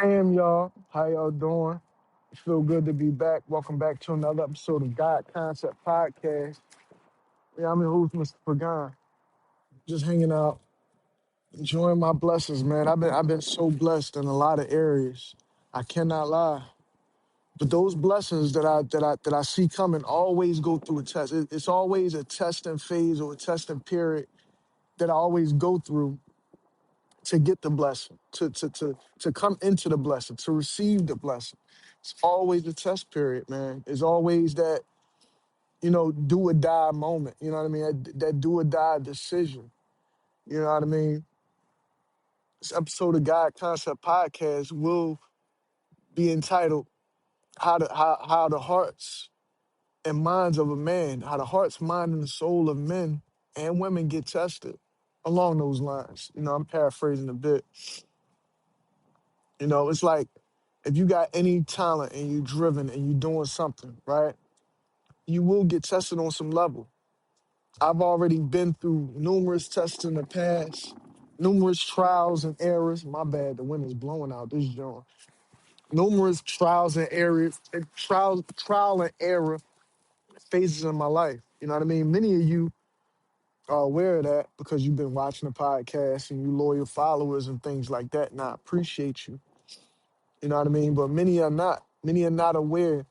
Damn, y'all. How y'all doing? It feel good to be back. Welcome back to another episode of God Concept Podcast. Yeah, I'm your host, Mr. Pagan. Just hanging out, enjoying my blessings, man. I've been so blessed in a lot of areas. I cannot lie. But those blessings that I see coming always go through a test. It's always a testing phase or a testing period that I always go through to get the blessing, to come into the blessing, to receive the blessing. It's always a test period, man. It's always that, do or die moment. You know what I mean? That do or die decision. You know what I mean? This episode of God Concept Podcast will be entitled How the Hearts and Minds of a Man, how the hearts, mind, and the soul of men and women get tested. Along those lines. I'm paraphrasing a bit. It's like if you got any talent and you driven and you doing something, right? You will get tested on some level. I've already been through numerous tests in the past, numerous trials and errors. My bad, the wind is blowing out this joint. Numerous trials and errors, trial and error phases in my life. You know what I mean? Many of you are aware of that because you've been watching the podcast and you loyal followers and things like that. And I appreciate you. You know what I mean? But many are not. Many are not aware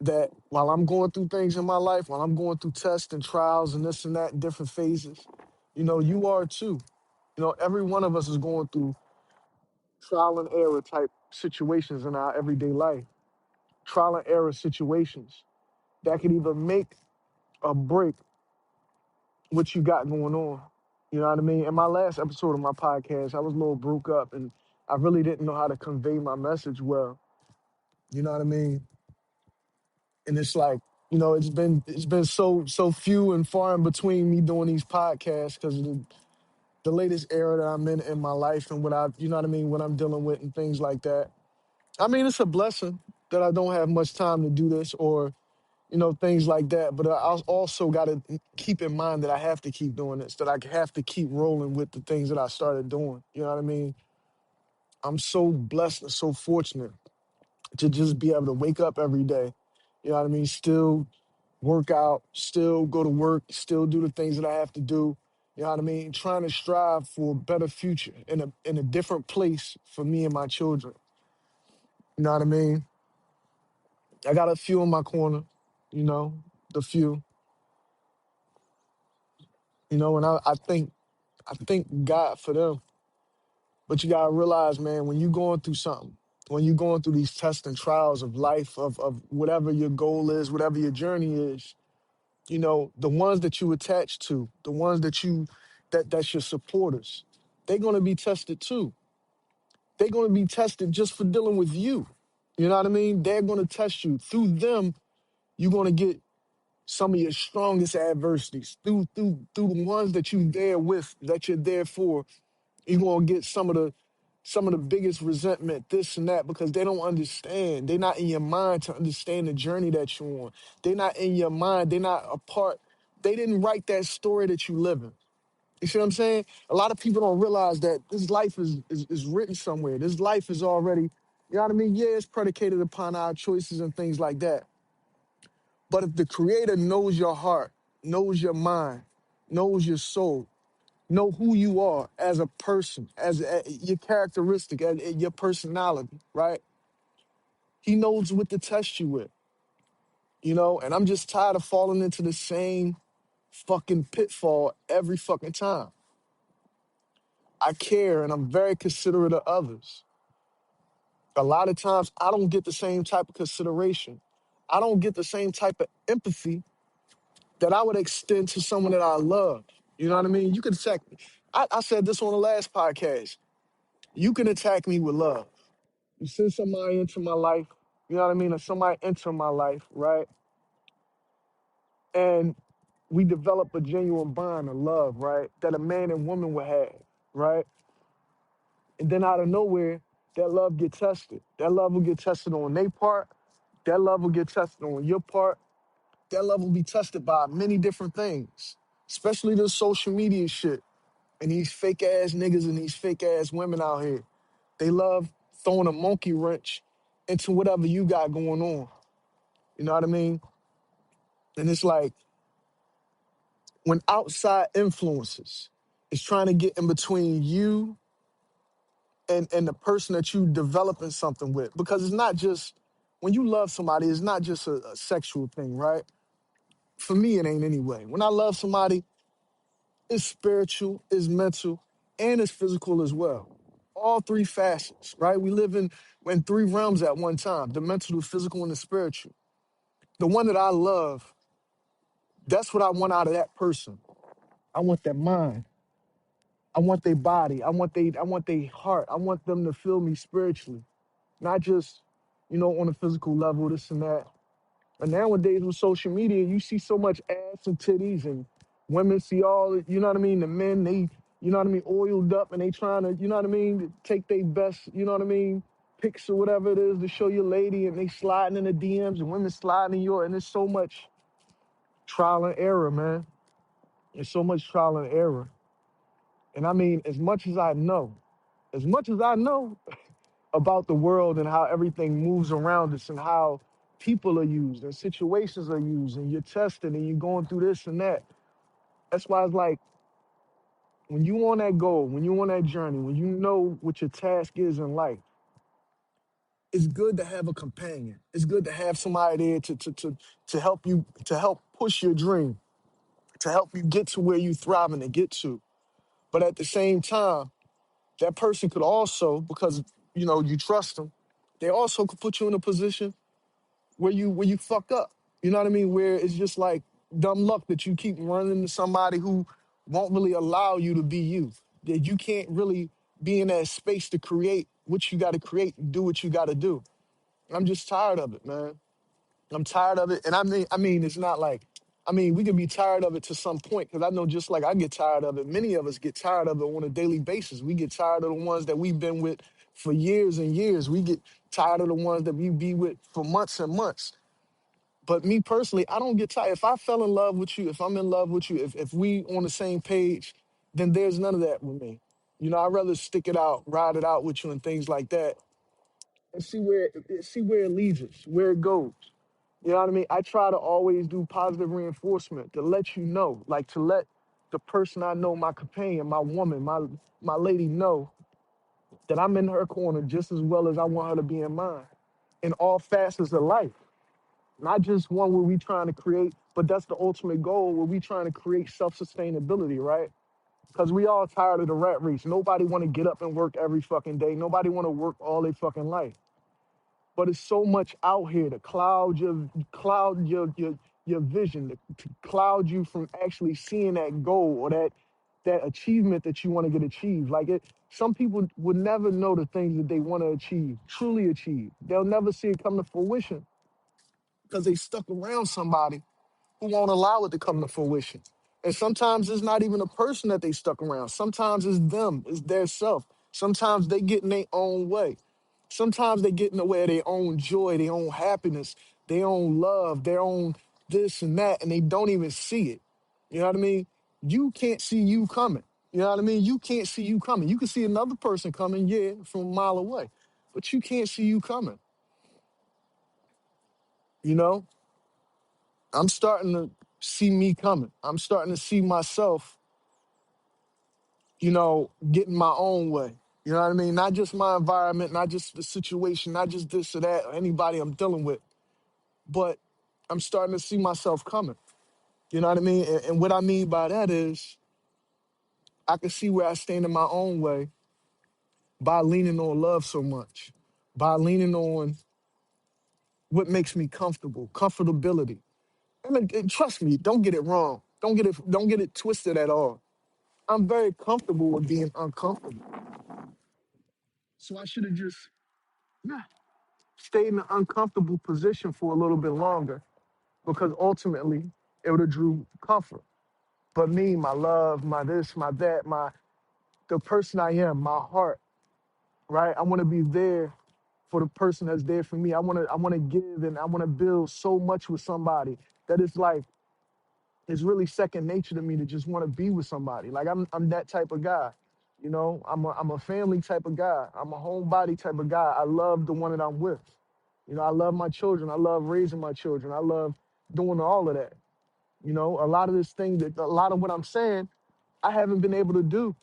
that while I'm going through things in my life, while I'm going through tests and trials and this and that in different phases, you are too. Every one of us is going through trial and error type situations in our everyday life. Trial and error situations that could either make or break what you got going on. You know what I mean? In my last episode of my podcast, I was a little broke up and I really didn't know how to convey my message well. You know what I mean? And it's like, it's been so few and far in between me doing these podcasts because of the latest era that I'm in my life and what what I'm dealing with and things like that. I mean, it's a blessing that I don't have much time to do this or things like that. But I also got to keep in mind that I have to keep doing this, that I have to keep rolling with the things that I started doing. You know what I mean? I'm so blessed and so fortunate to just be able to wake up every day. You know what I mean? Still work out, still go to work, still do the things that I have to do. You know what I mean? Trying to strive for a better future in a different place for me and my children. You know what I mean? I got a few in my corner, the few, and I thank God for them. But you gotta realize, man, when you're going through something, when you're going through these tests and trials of life, of whatever your goal is, whatever your journey is, the ones that you attach to, the ones that's your supporters, they're gonna be tested too. They're gonna be tested just for dealing with you. You know what I mean? They're gonna test you. Through them, you're gonna get some of your strongest adversities. Through the ones that you there with, that you're there for, you're gonna get some of the biggest resentment, this and that, because they don't understand. They're not in your mind to understand the journey that you're on. They're not in your mind. They're not a part. They didn't write that story that you live in. You see what I'm saying? A lot of people don't realize that this life is written somewhere. This life is already, you know what I mean? Yeah, it's predicated upon our choices and things like that. But if the creator knows your heart, knows your mind, knows your soul, know who you are as a person, as your characteristic, as your personality, right? He knows what to test you with, and I'm just tired of falling into the same fucking pitfall every fucking time. I care and I'm very considerate of others. A lot of times I don't get the same type of consideration. I don't get the same type of empathy that I would extend to someone that I love. You know what I mean? You can attack me. I said this on the last podcast. You can attack me with love. You send somebody into my life, you know what I mean? Or somebody enter my life, right? And we develop a genuine bond of love, right? That a man and woman would have, right? And then out of nowhere, that love get tested. That love will get tested on their part. That love will get tested on your part. That love will be tested by many different things, especially the social media shit and these fake ass niggas and these fake ass women out here. They love throwing a monkey wrench into whatever you got going on. You know what I mean? And it's like when outside influences is trying to get in between you and the person that you developing something with. Because it's not just, when you love somebody, it's not just a sexual thing, right? For me, it ain't anyway. When I love somebody, it's spiritual, it's mental, and it's physical as well. All three facets, right? We live in three realms at one time: the mental, the physical, and the spiritual. The one that I love, that's what I want out of that person. I want their mind. I want their body. I want their heart. I want them to feel me spiritually, not just, on a physical level, this and that. But nowadays with social media, you see so much ass and titties, and women see all, the men, they, oiled up, and they trying to, take their best, pics or whatever it is to show your lady, and they sliding in the DMs, and women sliding in and there's so much trial and error, man. There's so much trial and error. And I mean, as much as I know about the world and how everything moves around us and how people are used and situations are used and you're tested and you're going through this and that. That's why it's like when you on that goal, when you on that journey, when you know what your task is in life, it's good to have a companion. It's good to have somebody there to help you, to help push your dream, to help you get to where you thriving to get to. But at the same time, that person could also, because you trust them, they also could put you in a position where you fuck up. You know what I mean? Where it's just like dumb luck that you keep running into somebody who won't really allow you to be you. That you can't really be in that space to create what you got to create and do what you got to do. I'm just tired of it, man. I'm tired of it. And I mean, it's not like, we can be tired of it to some point, because I know just like I get tired of it, many of us get tired of it on a daily basis. We get tired of the ones that we've been with for years and years. We get tired of the ones that we be with for months and months. But me personally, I don't get tired. If I fell in love with you, if I'm in love with you, if we on the same page, then there's none of that with me. I'd rather stick it out, ride it out with you and things like that, and see where it leads us, where it goes. You know what I mean? I try to always do positive reinforcement to let you know, like to let the person I know, my companion, my woman, my lady know that I'm in her corner just as well as I want her to be in mine in all facets of life. Not just one where we trying to create, but that's the ultimate goal where we trying to create self-sustainability, right? Because we all tired of the rat race. Nobody want to get up and work every fucking day. Nobody want to work all their fucking life. But it's so much out here to cloud your vision, to cloud you from actually seeing that goal or that achievement that you want to get achieved. Like some people would never know the things that they want to achieve, truly achieve. They'll never see it come to fruition because they stuck around somebody who won't allow it to come to fruition. And sometimes it's not even a person that they stuck around. Sometimes it's them, it's their self. Sometimes they get in their own way. Sometimes they get in the way of their own joy, their own happiness, their own love, their own this and that, and they don't even see it. You know what I mean? You can't see you coming. You know what I mean? You can't see you coming. You can see another person coming, yeah, from a mile away, but you can't see you coming. You know, I'm starting to see me coming. I'm starting to see myself, getting my own way. You know what I mean? Not just my environment, not just the situation, not just this or that, or anybody I'm dealing with, but I'm starting to see myself coming. You know what I mean? And what I mean by that is I can see where I stand in my own way by leaning on love so much, by leaning on what makes me comfortable, comfortability. And trust me, don't get it wrong. Don't get it twisted at all. I'm very comfortable with being uncomfortable. So I should have just stayed in an uncomfortable position for a little bit longer, because ultimately it would have drew comfort. But me, my love, my this, my that, the person I am, my heart, right? I want to be there for the person that's there for me. I want to give, and I want to build so much with somebody that it's like it's really second nature to me to just want to be with somebody. Like I'm that type of guy. You know, I'm a family type of guy. I'm a homebody type of guy. I love the one that I'm with. You know, I love my children. I love raising my children. I love doing all of that. You know, a lot of this thing that a lot of what I'm saying, I haven't been able to do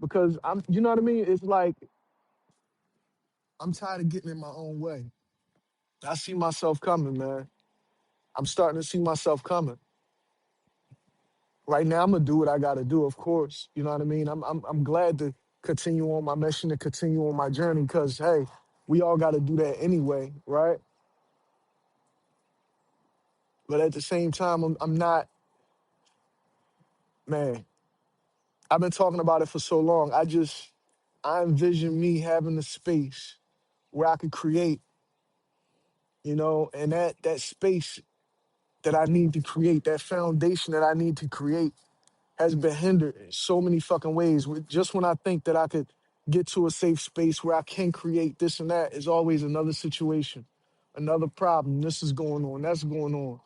because you know what I mean? It's like I'm tired of getting in my own way. I see myself coming, man. I'm starting to see myself coming. Right now, I'm gonna do what I gotta do, of course. You know what I mean? I'm glad to continue on my mission and continue on my journey because hey, we all gotta do that anyway, right? But at the same time, I'm not, man. I've been talking about it for so long. I envision me having the space where I could create, you know, and that space that I need to create, that foundation that I need to create has been hindered in so many fucking ways. Just when I think that I could get to a safe space where I can create this and that, is always another situation, another problem. This is going on, that's going on.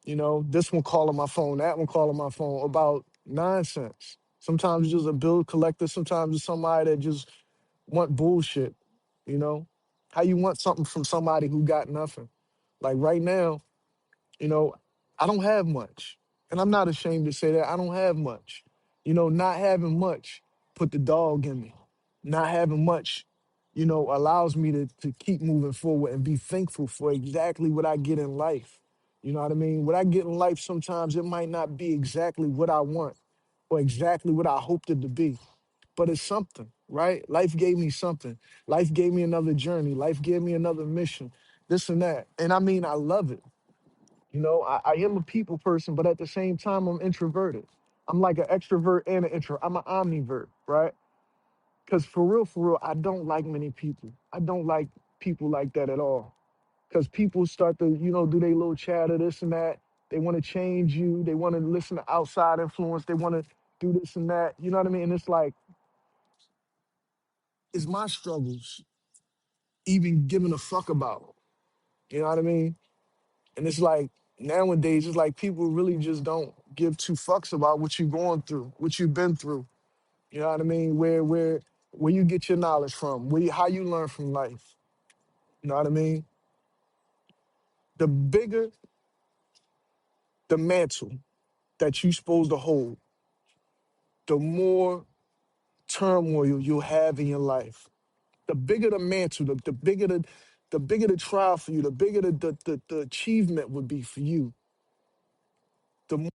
You know, this one calling my phone, that one calling my phone about nonsense. Sometimes it's just a bill collector, sometimes it's somebody that just want bullshit, you know? How you want something from somebody who got nothing? Like right now, you know, I don't have much. And I'm not ashamed to say that. I don't have much. You know, not having much put the dog in me. Not having much, you know, allows me to keep moving forward and be thankful for exactly what I get in life. You know what I mean? What I get in life sometimes it might not be exactly what I want or exactly what I hoped it to be. But it's something, right? Life gave me something. Life gave me another journey. Life gave me another mission. This and that. And I mean, I love it. You know, I am a people person, but at the same time, I'm introverted. I'm like an extrovert and an introvert. I'm an omnivert, right? Because for real, I don't like many people. I don't like people like that at all. Because people start to, you know, do their little chatter, this and that. They want to change you. They want to listen to outside influence. They want to do this and that. You know what I mean? And it's like, is my struggles even given a fuck about? You know what I mean? And it's like nowadays, it's like people really just don't give two fucks about what you're going through, what you've been through. You know what I mean? Where you get your knowledge from, how you learn from life. You know what I mean? The bigger the mantle that you're supposed to hold, the more turmoil you'll have in your life. The bigger the mantle, the bigger the trial for you, the bigger the achievement would be for you, the more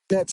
that's